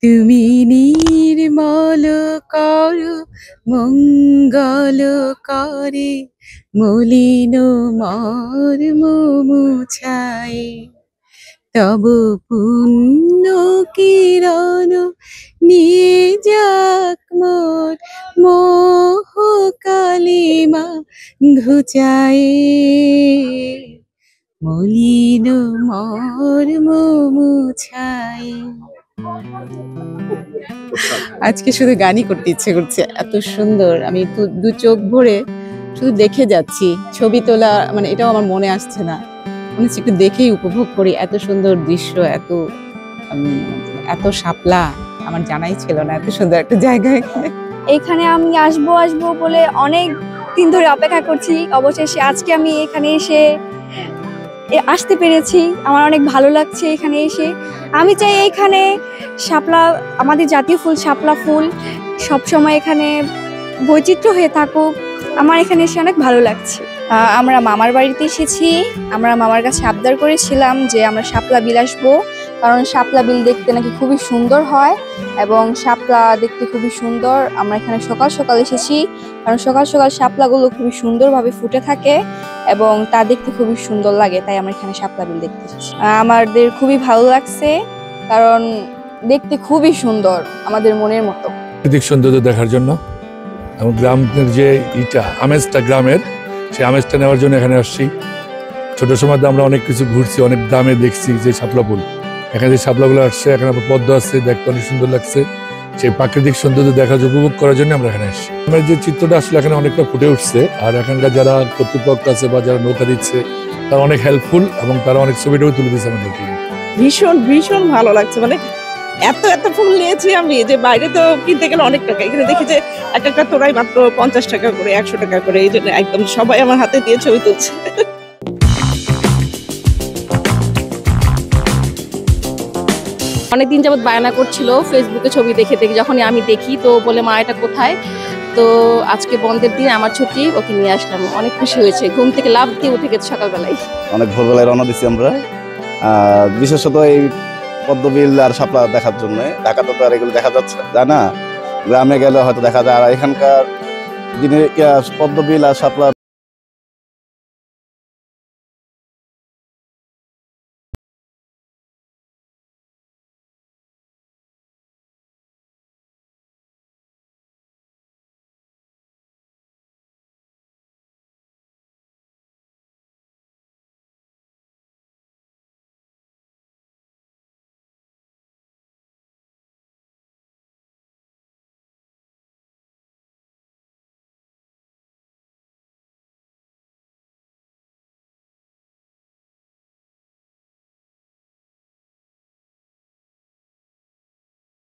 তুমি নির্মল করো মঙ্গল করে মলিন মর্ম মুছায় তব পুণ্য কিরণ নিয়ে যাক মোর মোহ কালিমা ঘুচায় মলিন মর্ম মুছায়। আজকে শুধু গানই করতে ইচ্ছে করছে, এত সুন্দর। আমি দু চোখ ভরে শুধু দেখে যাচ্ছি। ছবি তোলা মানে এটাও আমার মনে আসছে না, মনে হচ্ছে একটু দেখেই উপভোগ করি। এত সুন্দর দৃশ্য, এত শাপলা, আমার জানাই ছিল না এত সুন্দর একটা জায়গায়। এখানে আমি আসবো আসবো বলে অনেক দিন ধরে অপেক্ষা করছি। অবশেষে আজকে আমি এখানে এসে আসতে পেরেছি। আমার অনেক ভালো লাগছে এখানে এসে। আমি চাই এখানে শাপলা, আমাদের জাতীয় ফুল শাপলা ফুল সবসময় এখানে বৈচিত্র্য হয়ে থাকুক। আমার এখানে এসে অনেক ভালো লাগছে। আমরা মামার বাড়িতে এসেছি। আমরা মামার কাছে আবদার করেছিলাম যে আমরা শাপলা বিল আসবো, কারণ শাপলা বিল দেখতে নাকি খুবই সুন্দর হয় এবং শাপলা দেখতে খুবই সুন্দর। আমরা এখানে সকাল সকাল এসেছি, কারণ সকাল সকাল শাপলাগুলো খুবই সুন্দরভাবে ফুটে থাকে এবং তা দেখতে খুবই সুন্দর লাগে, তাই আমরা এখানে শাপলা বিল দেখতে এসেছি। আমাদের খুবই ভালো লাগছে, কারণ দেখতে খুবই সুন্দর, আমাদের মনের মতো। প্রাকৃতিক সৌন্দর্য দেখার জন্য এবং গ্রামের যে আমেজটা, গ্রামের সেই আমেজটা নেওয়ার জন্য এখানে আসছি। ছোট সময় আমরা অনেক কিছু ঘুরছি, অনেক গ্রামে দেখছি যে শাপলা ফুল, এখানে যে শাপলাগুলো আসছে, এখানে পদ্ম আছে, দেখতে অনেক সুন্দর লাগছে। সেই প্রাকৃতিক সৌন্দর্য দেখার উপভোগ করার জন্য আমরা এখানে আসছি। আমার যে চিত্রটা আসলে এখানে অনেকটা ফুটে উঠছে, আর এখানকার যারা কর্তৃপক্ষ আছে বা যারা নৌকা দিচ্ছে তারা অনেক হেল্পফুল এবং তারা অনেক ছবিটাও তুলে দিচ্ছে আমাদেরকে। ভীষণ ভীষণ ভালো লাগছে। মানে এত এত ফুল নিয়েছি আমি, যে বাইরে তো কিনতে গেলে অনেক টাকা, এখানে দেখি যে এক একটা তোড়াই মাত্র 50 টাকা করে, 100 টাকা করে। এই জন্য একদম সবাই আমার হাতে দিয়ে ছবি তুলছে। অনেকদিন যাবত বায়না করছিল ফেসবুকে ছবি দেখে দেখে, যখনই আমি দেখি তো বলে মা এটা কোথায়। তো আজকে বন্ধের দিন, আমার ছুটি, ওকে নিয়ে আসলাম। অনেক খুশি হয়েছে, ঘুম থেকে লাফ দিয়ে উঠে গেছে সকালবেলায়। অনেক ভোরবেলায় রওনা দিচ্ছি আমরা, বিশেষত এই পদ্মবিল আর শাপলা দেখার জন্য। ঢাকাতে তো আর এগুলো দেখা যাচ্ছে যায় না, গ্রামে গেলে হয়তো দেখা যায়। আর এখানকার দিনে পদ্মবিল আর শাপলা